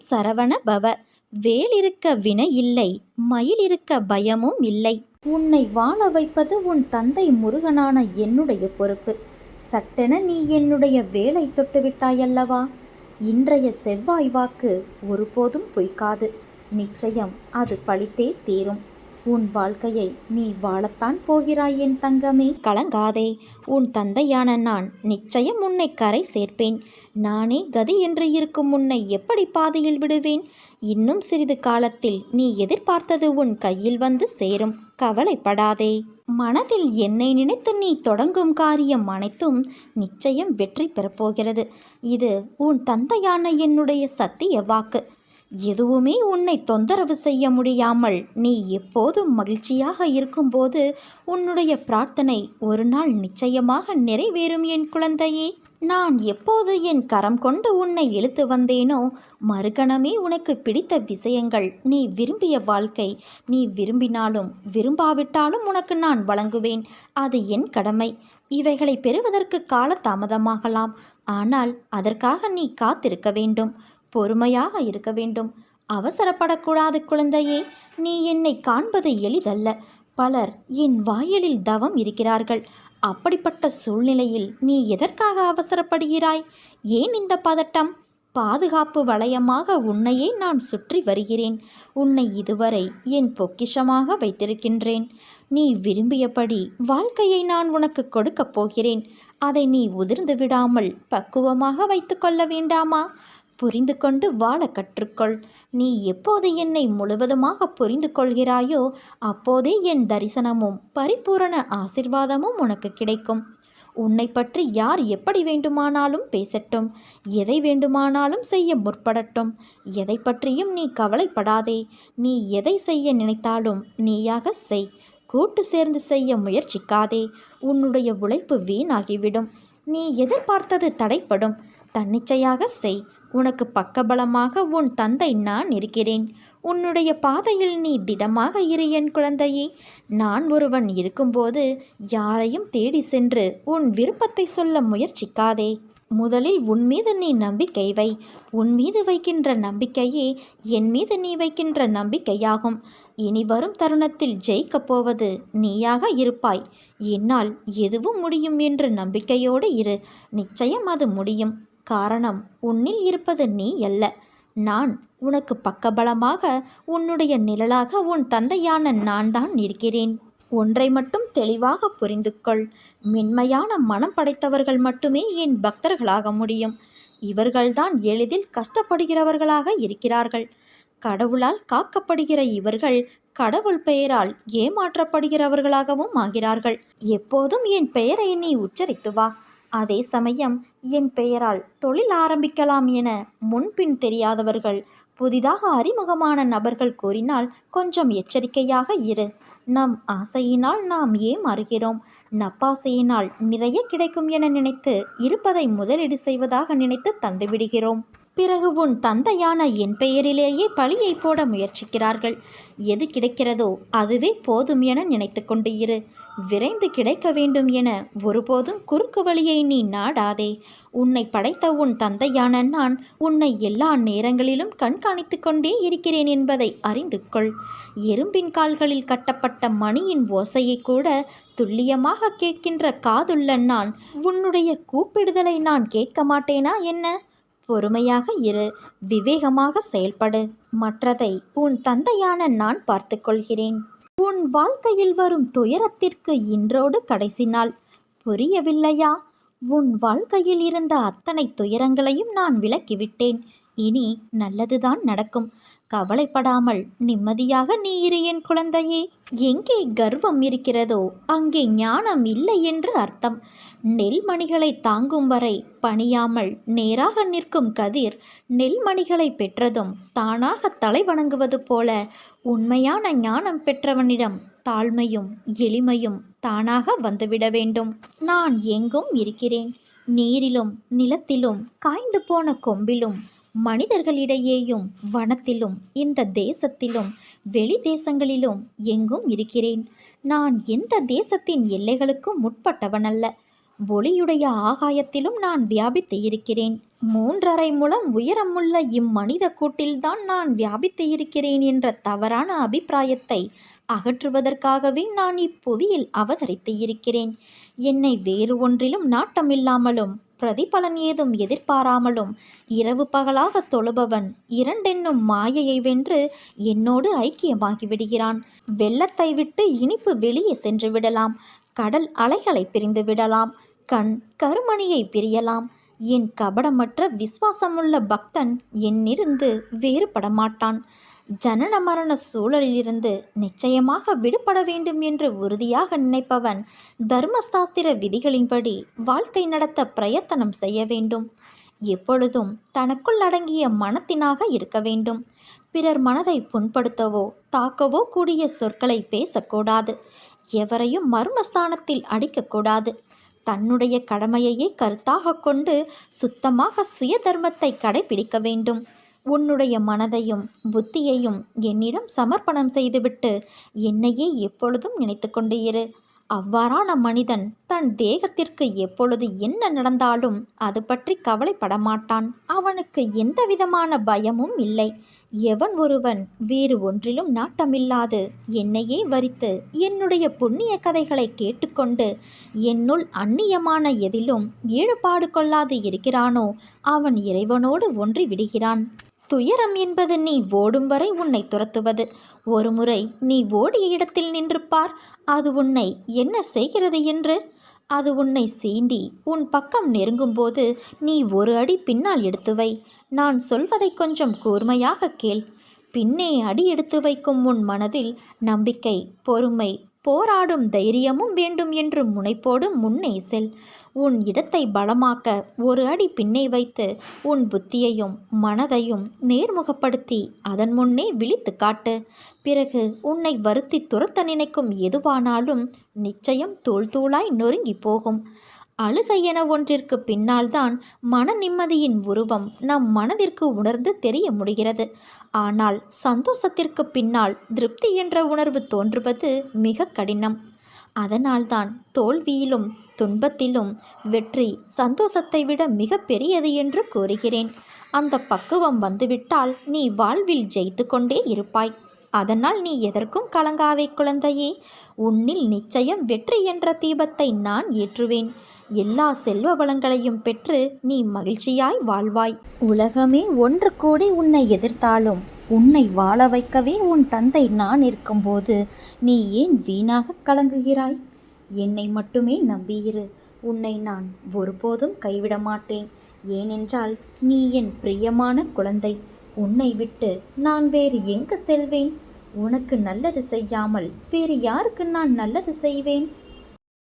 சரவண பவ. வேலிருக்க வினை இல்லை, மயிலிருக்க பயமும் இல்லை. உன்னை வாழ வைப்பது உன் தந்தை முருகனான என்னுடைய பொறுப்பு. சட்டென நீ என்னுடைய வேலை தொட்டுவிட்டாயல்லவா? இன்றைய செவ்வாய் வாக்கு ஒருபோதும் பொய்க்காது. நிச்சயம் அது பழித்தே தீரும். உன் வாழ்க்கையை நீ வாழத்தான் போகிறாய் என் தங்கமே. கலங்காதே. உன் தந்தையான நான் நிச்சயம் உன்னை கரை சேர்ப்பேன். நானே கதி என்று இருக்கும் உன்னை எப்படி பாதையில் விடுவேன்? இன்னும் சிறிது காலத்தில் நீ எதிர்பார்த்தது உன் கையில் வந்து சேரும். கவலைப்படாதே. மனதில் என்னை நினைத்து நீ தொடங்கும் காரியம் அனைத்தும் நிச்சயம் வெற்றி பெறப்போகிறது. இது உன் தந்தையான என்னுடைய சத்திய வாக்கு. எதுவுமே உன்னை தொந்தரவு செய்ய முடியாமல் நீ எப்போதும் மகிழ்ச்சியாக இருக்கும்போது உன்னுடைய பிரார்த்தனை ஒரு நாள் நிச்சயமாக நிறைவேறும் என் குழந்தையே. நான் எப்போது என் கரம் கொண்டு உன்னை இழுத்து வந்தேனோ மறுகணமே உனக்கு பிடித்த விஷயங்கள், நீ விரும்பிய வாழ்க்கை, நீ விரும்பினாலும் விரும்பாவிட்டாலும் உனக்கு நான் வழங்குவேன். அது என் கடமை. இவைகளை பெறுவதற்கு கால தாமதமாகலாம். ஆனால் அதற்காக நீ காத்திருக்க வேண்டும். பொறுமையாக இருக்க வேண்டும். அவசரப்படக்கூடாது குழந்தையே. நீ என்னை காண்பது எளிதல்ல. பலர் என் வாயிலில் தவம் இருக்கிறார்கள். அப்படிப்பட்ட சூழ்நிலையில் நீ எதற்காக அவசரப்படுகிறாய்? ஏன் இந்த பதட்டம்? பாதுகாப்பு வளையமாக உன்னையே நான் சுற்றி வருகிறேன். உன்னை இதுவரை என் பொக்கிஷமாக வைத்திருக்கின்றேன். நீ விரும்பியபடி வாழ்க்கையை நான் உனக்கு கொடுக்கப் போகிறேன். அதை நீ உதிர்ந்து விடாமல் பக்குவமாக வைத்து கொள்ள வேண்டாமா? புரிந்து கொண்டு வாழ கற்றுக்கொள். நீ எப்போது என்னை முழுவதுமாக புரிந்து கொள்கிறாயோ அப்போதே என் தரிசனமும் பரிபூரண ஆசிர்வாதமும் உனக்கு கிடைக்கும். உன்னை பற்றி யார் எப்படி வேண்டுமானாலும் பேசட்டும், எதை வேண்டுமானாலும் செய்ய முற்படட்டும். எதை பற்றியும் நீ கவலைப்படாதே. நீ எதை செய்ய நினைத்தாலும் நீயாக செய். கூட்டு சேர்ந்து செய்ய முயற்சிக்காதே. உன்னுடைய உழைப்பு வீணாகிவிடும். நீ எதிர்பார்த்தது தடைப்படும். தன்னிச்சையாக செய். உனக்கு பக்கபலமாக உன் தந்தை நான் இருக்கிறேன். உன்னுடைய பாதையில் நீ திடமாக இரு என் குழந்தையே. நான் ஒருவன் இருக்கும்போது யாரையும் தேடி சென்று உன் விருப்பத்தை சொல்ல முயற்சிக்காதே. முதலில் உன் மீது நீ நம்பிக்கை வை. உன் மீது வைக்கின்ற நம்பிக்கையே என் மீது நீ வைக்கின்ற நம்பிக்கையாகும். இனி வரும் தருணத்தில் ஜெயிக்கப் போவது நீயாக இருப்பாய். என்னால் எதுவும் முடியும் என்று நம்பிக்கையோடு இரு. நிச்சயம் அது முடியும். காரணம் உன்னில் இருப்பது நீ அல்ல, நான். உனக்கு பக்கபலமாக உன்னுடைய நிழலாக உன் தந்தையான நான் தான் இருக்கிறேன். ஒன்றை மட்டும் தெளிவாக புரிந்து கொள். மென்மையான மனம் படைத்தவர்கள் மட்டுமே என் பக்தர்களாக முடியும். இவர்கள்தான் எளிதில் கஷ்டப்படுகிறவர்களாக இருக்கிறார்கள். கடவுளால் காக்கப்படுகிற இவர்கள் கடவுள் பெயரால் ஏமாற்றப்படுகிறவர்களாகவும் ஆகிறார்கள். எப்போதும் என் பெயரை நீ உச்சரித்து வா. அதே சமயம் என் பெயரால் தொழில் ஆரம்பிக்கலாம் என முன்பின் தெரியாதவர்கள், புதிதாக அறிமுகமான நபர்கள் கூறினால் கொஞ்சம் எச்சரிக்கையாக இரு. நம் ஆசையினால் நாம் ஏமாறுகிறோம். நப்பாசையினால் நிறைய கிடைக்கும் என நினைத்து இருப்பதை முதலீடு செய்வதாக நினைத்து தந்துவிடுகிறோம். பிறகு உன் தந்தையான என் பெயரிலேயே பழியை போட முயற்சிக்கிறார்கள். எது கிடைக்கிறதோ அதுவே போதும் என நினைத்து கொண்டு இரு. விரைந்து கிடைக்க வேண்டும் என ஒருபோதும் குறுக்கு வழியை நீ நாடாதே. உன்னை படைத்த உன் தந்தையான நான் உன்னை எல்லா நேரங்களிலும் கண்காணித்து கொண்டே இருக்கிறேன் என்பதை அறிந்து கொள். எறும்பின் கால்களில் கட்டப்பட்ட மணியின் ஓசையை கூட துல்லியமாக கேட்கின்ற காதுள்ள நான் உன்னுடைய கூப்பிடுதலை நான் கேட்க மாட்டேனா என்ன? பொறுமையாக இரு. விவேகமாக செயல்படு. மற்றதை உன் தந்தையான நான் பார்த்து கொள்கிறேன். உன் வாழ்க்கையில் வரும் துயரத்திற்கு இன்றோடு கடைசி நாள். புரியவில்லையா? உன் வாழ்க்கையில் இருந்த அத்தனை துயரங்களையும் நான் விலக்கிவிட்டேன். இனி நல்லதுதான் நடக்கும். கவலைப்படாமல் நிம்மதியாக நீ இரு என் குழந்தையே. எங்கே கர்வம் இருக்கிறதோ அங்கே ஞானம் இல்லை என்று அர்த்தம். நெல்மணிகளை தாங்கும் வரை பணியாமல் நேராக நிற்கும் கதிர் நெல்மணிகளை பெற்றதும் தானாக தலை வணங்குவது போல உண்மையான ஞானம் பெற்றவனிடம் தாழ்மையும் எளிமையும் தானாக வந்துவிட வேண்டும். நான் எங்கும் இருக்கிறேன். நீரிலும் நிலத்திலும் காய்ந்து போன கொம்பிலும் மனிதர்களிடையேயும் வனத்திலும் இந்த தேசத்திலும் வெளி தேசங்களிலும் எங்கும் இருக்கிறேன். நான் எந்த தேசத்தின் எல்லைகளுக்கும் முற்பட்டவனல்ல. ஒளியுடைய ஆகாயத்திலும் நான் வியாபித்து இருக்கிறேன். 3½ முழம் உயரமுள்ள இம்மனித கூட்டில்தான் நான் வியாபித்து இருக்கிறேன் என்ற தவறான அபிப்பிராயத்தை அகற்றுவதற்காகவே நான் இப்புவியில் அவதரித்து இருக்கிறேன். என்னை வேறு ஒன்றிலும் நாட்டமில்லாமலும் பிரதிபலன் ஏதும் எதிர்பாராமலும் இரவு பகலாக தொழுபவன் இரண்டென்னும் மாயையை வென்று என்னோடு ஐக்கியமாகிவிடுகிறான். வெள்ளத்தை விட்டு இனிப்பு வெளியே சென்று விடலாம், கடல் அலைகளை பிரிந்து விடலாம், கண் கருமணியை பிரியலாம். என் கபடமற்ற விசுவாசமுள்ள பக்தன் என்னிருந்து வேறுபட மாட்டான். ஜனன மரண சூழலிலிருந்து நிச்சயமாக விடுபட வேண்டும் என்று உறுதியாக நினைப்பவன் தர்மசாஸ்திர விதிகளின்படி வாழ்க்கை நடத்த பிரயத்தனம் செய்ய வேண்டும். எப்பொழுதும் தனக்குள் அடங்கிய மனத்தினாக இருக்க வேண்டும். பிறர் மனதை புண்படுத்தவோ தாக்கவோ கூடிய சொற்களை பேசக்கூடாது. எவரையும் மர்மஸ்தானத்தில் அடிக்கக்கூடாது. தன்னுடைய கடமையையே கருத்தாக கொண்டு சுத்தமாக சுய தர்மத்தை கடைபிடிக்க வேண்டும். உன்னுடைய மனதையும் புத்தியையும் என்னிடம் சமர்ப்பணம் செய்துவிட்டு என்னையே எப்பொழுதும் நினைத்து கொண்டு இரு. அவ்வாறான மனிதன் தன் தேகத்திற்கு எப்பொழுது என்ன நடந்தாலும் அது பற்றி கவலைப்பட மாட்டான். அவனுக்கு எந்த விதமான பயமும் இல்லை. எவன் ஒருவன் வேறு ஒன்றிலும் நாட்டமில்லாது என்னையே வரித்து என்னுடைய புண்ணிய கதைகளை கேட்டுக்கொண்டு என்னுள் அந்நியமான எதிலும் ஈடுபாடு கொள்ளாது இருக்கிறானோ அவன் இறைவனோடு ஒன்றி விடுகிறான். துயரம் என்பது நீ ஓடும் வரை உன்னை துரத்துவது. ஒருமுறை நீ ஓடிய இடத்தில் நின்று பார், அது உன்னை என்ன செய்கிறது என்று. அது உன்னை சீண்டி உன் பக்கம் நெருங்கும்போது நீ ஒரு அடி பின்னால் எடுத்து வை. நான் சொல்வதை கொஞ்சம் கூர்மையாக கேள். பின்னே அடி எடுத்து வைக்கும் உன் மனதில் நம்பிக்கை, பொறுமை, போராடும் தைரியமும் வேண்டும் என்று முனைப்போடு முன்னே செல். உன் இடத்தை பலமாக்க ஒரு அடி பின்னே வைத்து உன் புத்தியையும் மனதையும் நேர்முகப்படுத்தி அதன் முன்னே விழித்து காட்டு. பிறகு உன்னை வருத்தி துரத்த நினைக்கும் எதுவானாலும் நிச்சயம் தூள் தூளாய் நொறுங்கி போகும். அழுகை என ஒன்றிற்கு பின்னால்தான் மன நிம்மதியின் உருவம் நம் மனதிற்கு உணர்ந்து தெரிய முடிகிறது. ஆனால் சந்தோஷத்திற்கு பின்னால் திருப்தி என்ற உணர்வு தோன்றுவது மிக கடினம். அதனால்தான் தோல்வியிலும் துன்பத்திலும் வெற்றி சந்தோஷத்தை விட மிக பெரியது என்று கூறுகிறேன். அந்த பக்குவம் வந்துவிட்டால் நீ வாழ்வில் ஜெயித்து கொண்டே இருப்பாய். அதனால் நீ எதற்கும் கலங்காதே குழந்தையே. உன்னில் நிச்சயம் வெற்றி என்ற தீபத்தை நான் ஏற்றுவேன். எல்லா செல்வ வளங்களையும் பெற்று நீ மகிழ்ச்சியாய் வாழ்வாய். உலகமே ஒன்று கூடி உன்னை எதிர்த்தாலும் உன்னை வாழ வைக்கவே உன் தந்தை நான் இருக்கும்போது நீ ஏன் வீணாக கலங்குகிறாய்? என்னை மட்டுமே நம்பியிரு. உன்னை நான் ஒருபோதும் கைவிட மாட்டேன். ஏனென்றால் நீ என் பிரியமான குழந்தை. உன்னை விட்டு நான் வேறு எங்கு செல்வேன்? உனக்கு நல்லது செய்யாமல் வேறு யாருக்கு நான் நல்லது செய்வேன்?